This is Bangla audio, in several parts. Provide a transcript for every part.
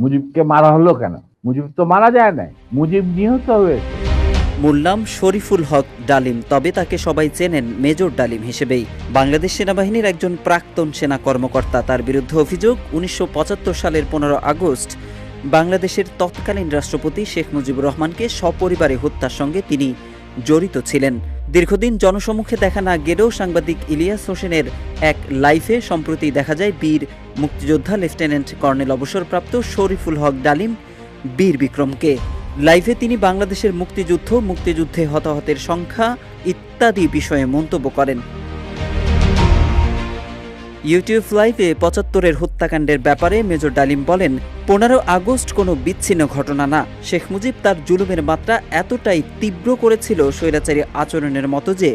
মুজিবকে মারা হলো কেন? মুজিব তো মারা যায় নাই, মুজিব নিহত হয়েছে। মূল নাম শরীফুল হক ডালিম, তবে তাকে সবাই চেনেন মেজর ডালিম হিসেবেই। বাংলাদেশ সেনাবাহিনীর একজন প্রাক্তন সেনা কর্মকর্তা। তার বিরুদ্ধে অভিযোগ ১৯৭৫ সালের ১৫ আগস্ট বাংলাদেশের তৎকালীন রাষ্ট্রপতি শেখ মুজিবুর রহমানকে সপরিবারে হত্যার সঙ্গে তিনি জড়িত ছিলেন। দীর্ঘদিন জনসমক্ষে দেখা না গেলেও সাংবাদিক ইলিয়াস হোসেনের এক লাইভে সম্প্রতি দেখা যায় বীর মুক্তিযোদ্ধা লেফটেন্যান্ট কর্নেল অবসরপ্রাপ্ত শরীফুল হক ডালিম বীর বিক্রমকে। লাইভে তিনি বাংলাদেশের মুক্তিযুদ্ধে হতাহতের সংখ্যা ইত্যাদি বিষয়ে মন্তব্য করেন। ইউটিউব লাইভে ৭৫-এর হত্যাকাণ্ডের ব্যাপারে মেজর ডালিম বলেন, ১৫ আগস্ট কোনো বিচ্ছিন্ন ঘটনা না। শেখ মুজিব তার জুলুমের মাত্রা এতটাই তীব্র করেছিল স্বৈরাচারী আচরণের মতো যে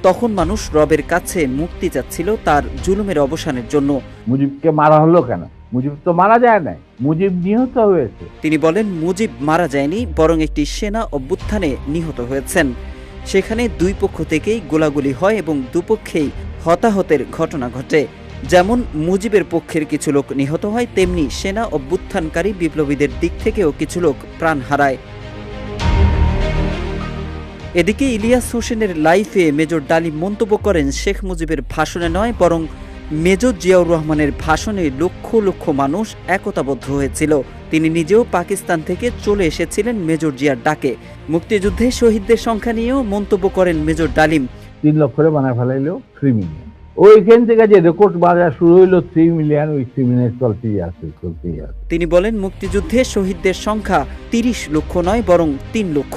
তখন মানুষ রবের কাছে মুক্তি চাচ্ছিল তার জুলুমের অবসানের জন্য। মুজিবকে মারা হলো কেন? মুজিব তো মারা যায় নাই, মুজিব নিহত হয়েছে। তিনি বলেন, মুজিব মারা যায়নি, বরং একটি সেনা অভ্যুত্থানে নিহত হয়েছেন। সেখানে দুই পক্ষ থেকেই গোলাগুলি হয় এবং দুপক্ষেই হতাহতের ঘটনা ঘটে। যেমন মুজিবের পক্ষের কিছু লোক নিহত হয়, তেমনি সেনা অভ্যুত্থানকারী বিপ্লবীদের দিক থেকেও কিছু লোক প্রাণ হারায়। এদিকে ইলিয়াস হোসেনের লাইফে মেজর ডালিম মন্তব্য করেন, শেখ মুজিবের ভাষণে নয়, বরং মেজর জিয়াউর রহমানের ভাষণে লক্ষ লক্ষ মানুষ একতাবদ্ধ হয়েছিল। তিনি নিজেও পাকিস্তান থেকে চলে এসেছিলেন মেজর জিয়ার ডাকে। মুক্তিযুদ্ধে শহীদদের সংখ্যা নিয়েও মন্তব্য করেন মেজর ডালিম। ৩ লক্ষরে বানায় ফেলাইলো 3 মিলিয়ন। ওইখান থেকে যে রেকর্ড বাজার শুরু হইলো 3 মিলিয়ন, ওই 3 মিলিয়ন চলতেই আছে। তিনি বলেন, মুক্তিযুদ্ধে শহীদদের সংখ্যা ৩০ লক্ষ নয়, বরং ৩ লক্ষ।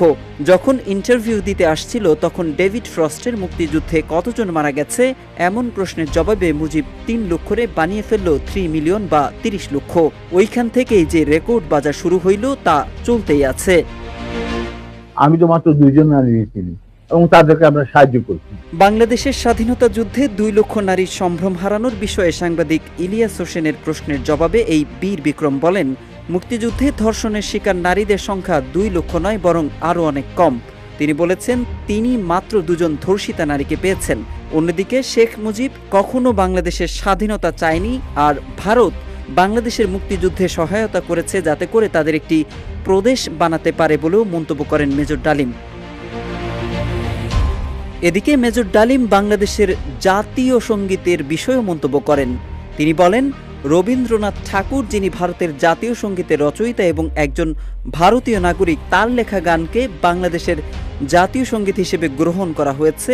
যখন ইন্টারভিউ দিতে আসছিল তখন ডেভিড ফ্রস্টের মুক্তিযুদ্ধে কতজন মারা গেছে এমন প্রশ্নের জবাবে মুজিব ৩ লক্ষরে বানিয়ে ফেলল 3 মিলিয়ন বা ৩০ লক্ষ। ওইখান থেকেই যে রেকর্ড বাজার শুরু হইল তা চলতেই আছে। আমি তো মাত্র 2 জন নারী চিনি এবং তাদেরকে আমরা সাহায্য করছি। বাংলাদেশের স্বাধীনতা যুদ্ধে 2 লক্ষ নারীর সম্ভ্রম হারানোর বিষয়ে সাংবাদিক ইলিয়াস হোসেনের প্রশ্নের জবাবে এই বীর বিক্রম বলেন, মুক্তিযুদ্ধে ধর্ষণের শিকার নারীদের সংখ্যা 2 লক্ষ নয়, বরং আরও অনেক কম। তিনি বলেছেন, তিনি মাত্র 2 জন ধর্ষিতা নারীকে পেয়েছেন। অন্যদিকে শেখ মুজিব কখনো বাংলাদেশের স্বাধীনতা চায়নি, আর ভারত বাংলাদেশের মুক্তিযুদ্ধে সহায়তা করেছে যাতে করে তাদের একটি প্রদেশ বানাতে পারে বলেও মন্তব্য করেন মেজর ডালিম। এদিকে মেজর ডালিম বাংলাদেশের জাতীয় সঙ্গীতের বিষয়েও মন্তব্য করেন। তিনি বলেন, রবীন্দ্রনাথ ঠাকুর, যিনি ভারতের জাতীয় সঙ্গীতের রচয়িতা এবং একজন ভারতীয় নাগরিক, তার লেখা গানকে বাংলাদেশের জাতীয় সঙ্গীত হিসেবে গ্রহণ করা হয়েছে।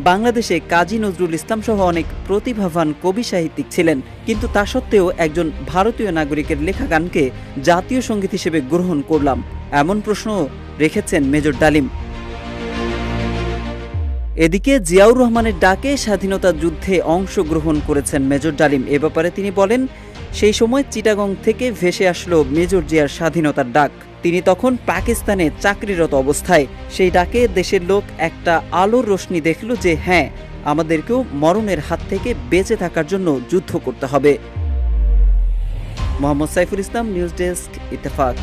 বাংলাদেশে কাজী নজরুল ইসলাম সহ অনেক প্রতিভাবান কবি সাহিত্যিক ছিলেন, কিন্তু তা সত্ত্বেও একজন ভারতীয় নাগরিকের লেখা গানকে জাতীয় সঙ্গীত হিসেবে গ্রহণ করলাম, এমন প্রশ্ন রেখেছেন মেজর ডালিম। এদিকে জিয়াউর রহমানের ডাকে স্বাধীনতা যুদ্ধে অংশগ্রহণ করেছেন মেজর ডালিম। এ ব্যাপারে তিনি বলেন, সেই সময় চিটাগং থেকে ভেসে আসলো মেজর জিয়ার স্বাধীনতার ডাক। তিনি তখন পাকিস্তানে চাকরিরত অবস্থায়। সেই ডাকে দেশের লোক একটা আলোর রোশনি দেখল যে হ্যাঁ, আমাদেরকেও মরণের হাত থেকে বেঁচে থাকার জন্য যুদ্ধ করতে হবে। Mohammad Saiful Islam, news desk, Ittefaq.